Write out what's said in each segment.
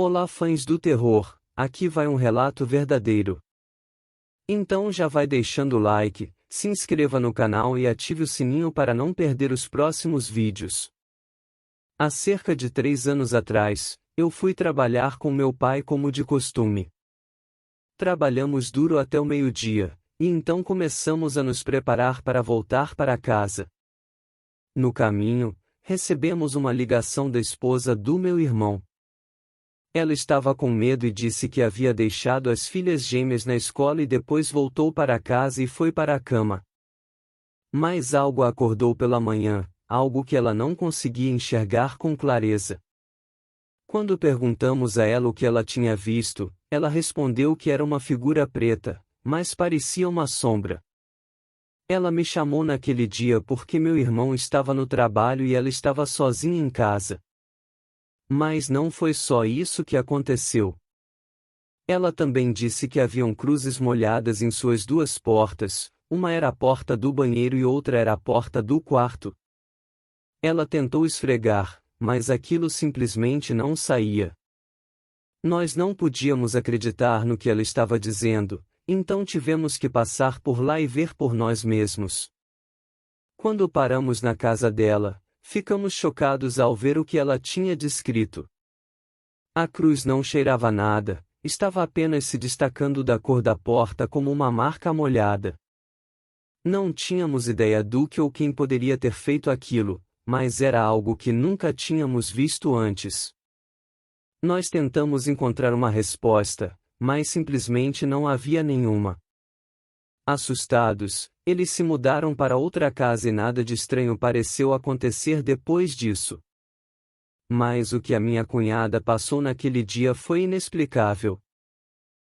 Olá, fãs do terror, aqui vai um relato verdadeiro. Então já vai deixando o like, se inscreva no canal e ative o sininho para não perder os próximos vídeos. Há cerca de 3 anos atrás, eu fui trabalhar com meu pai como de costume. Trabalhamos duro até o meio-dia, e então começamos a nos preparar para voltar para casa. No caminho, recebemos uma ligação da esposa do meu irmão. Ela estava com medo e disse que havia deixado as filhas gêmeas na escola e depois voltou para casa e foi para a cama. Mas algo a acordou pela manhã, algo que ela não conseguia enxergar com clareza. Quando perguntamos a ela o que ela tinha visto, ela respondeu que era uma figura preta, mas parecia uma sombra. Ela me chamou naquele dia porque meu irmão estava no trabalho e ela estava sozinha em casa. Mas não foi só isso que aconteceu. Ela também disse que haviam cruzes molhadas em suas 2 portas, uma era a porta do banheiro e outra era a porta do quarto. Ela tentou esfregar, mas aquilo simplesmente não saía. Nós não podíamos acreditar no que ela estava dizendo, então tivemos que passar por lá e ver por nós mesmos. Quando paramos na casa dela, ficamos chocados ao ver o que ela tinha descrito. A cruz não cheirava nada, estava apenas se destacando da cor da porta como uma marca molhada. Não tínhamos ideia do que ou quem poderia ter feito aquilo, mas era algo que nunca tínhamos visto antes. Nós tentamos encontrar uma resposta, mas simplesmente não havia nenhuma. Assustados, eles se mudaram para outra casa e nada de estranho pareceu acontecer depois disso. Mas o que a minha cunhada passou naquele dia foi inexplicável.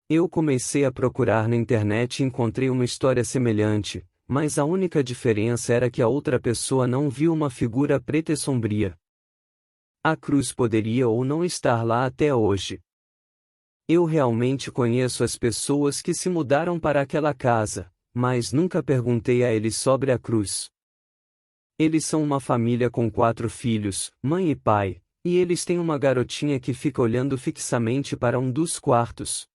Eu comecei a procurar na internet e encontrei uma história semelhante, mas a única diferença era que a outra pessoa não viu uma figura preta e sombria. A cruz poderia ou não estar lá até hoje. Eu realmente conheço as pessoas que se mudaram para aquela casa, mas nunca perguntei a eles sobre a cruz. Eles são uma família com 4 filhos, mãe e pai, e eles têm uma garotinha que fica olhando fixamente para um dos quartos.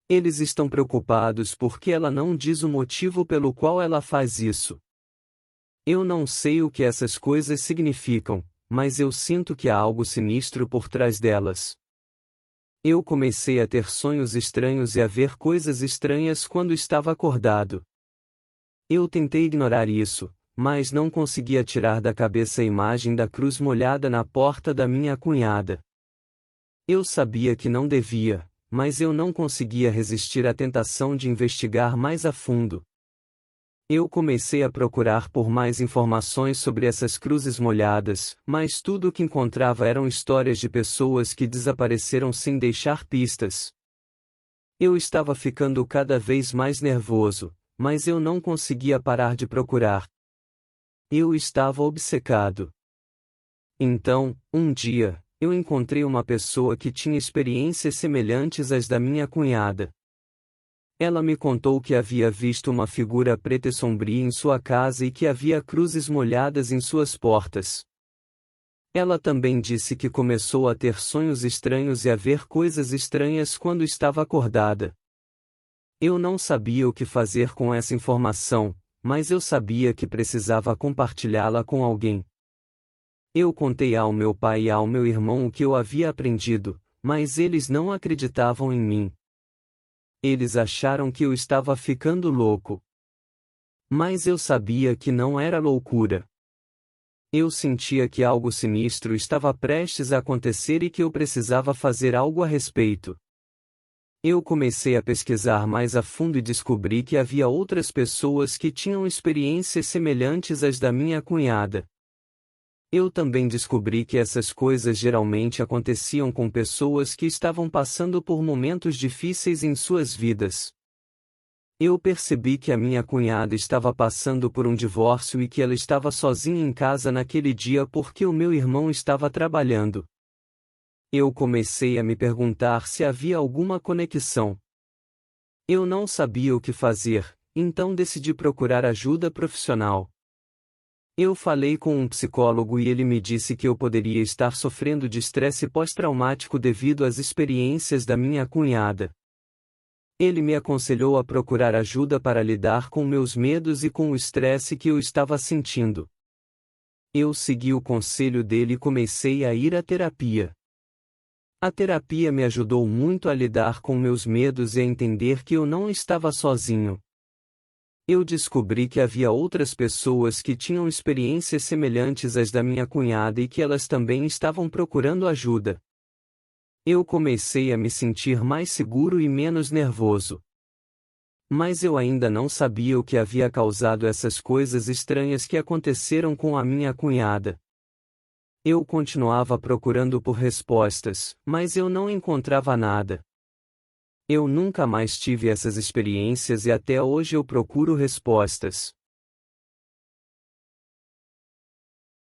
Eles estão preocupados porque ela não diz o motivo pelo qual ela faz isso. Eu não sei o que essas coisas significam, mas eu sinto que há algo sinistro por trás delas. Eu comecei a ter sonhos estranhos e a ver coisas estranhas quando estava acordado. Eu tentei ignorar isso, mas não conseguia tirar da cabeça a imagem da cruz molhada na porta da minha cunhada. Eu sabia que não devia, mas eu não conseguia resistir à tentação de investigar mais a fundo. Eu comecei a procurar por mais informações sobre essas cruzes molhadas, mas tudo o que encontrava eram histórias de pessoas que desapareceram sem deixar pistas. Eu estava ficando cada vez mais nervoso, mas eu não conseguia parar de procurar. Eu estava obcecado. Então, um dia, eu encontrei uma pessoa que tinha experiências semelhantes às da minha cunhada. Ela me contou que havia visto uma figura preta e sombria em sua casa e que havia cruzes molhadas em suas portas. Ela também disse que começou a ter sonhos estranhos e a ver coisas estranhas quando estava acordada. Eu não sabia o que fazer com essa informação, mas eu sabia que precisava compartilhá-la com alguém. Eu contei ao meu pai e ao meu irmão o que eu havia aprendido, mas eles não acreditavam em mim. Eles acharam que eu estava ficando louco. Mas eu sabia que não era loucura. Eu sentia que algo sinistro estava prestes a acontecer e que eu precisava fazer algo a respeito. Eu comecei a pesquisar mais a fundo e descobri que havia outras pessoas que tinham experiências semelhantes às da minha cunhada. Eu também descobri que essas coisas geralmente aconteciam com pessoas que estavam passando por momentos difíceis em suas vidas. Eu percebi que a minha cunhada estava passando por um divórcio e que ela estava sozinha em casa naquele dia porque o meu irmão estava trabalhando. Eu comecei a me perguntar se havia alguma conexão. Eu não sabia o que fazer, então decidi procurar ajuda profissional. Eu falei com um psicólogo e ele me disse que eu poderia estar sofrendo de estresse pós-traumático devido às experiências da minha cunhada. Ele me aconselhou a procurar ajuda para lidar com meus medos e com o estresse que eu estava sentindo. Eu segui o conselho dele e comecei a ir à terapia. A terapia me ajudou muito a lidar com meus medos e a entender que eu não estava sozinho. Eu descobri que havia outras pessoas que tinham experiências semelhantes às da minha cunhada e que elas também estavam procurando ajuda. Eu comecei a me sentir mais seguro e menos nervoso. Mas eu ainda não sabia o que havia causado essas coisas estranhas que aconteceram com a minha cunhada. Eu continuava procurando por respostas, mas eu não encontrava nada. Eu nunca mais tive essas experiências e até hoje eu procuro respostas.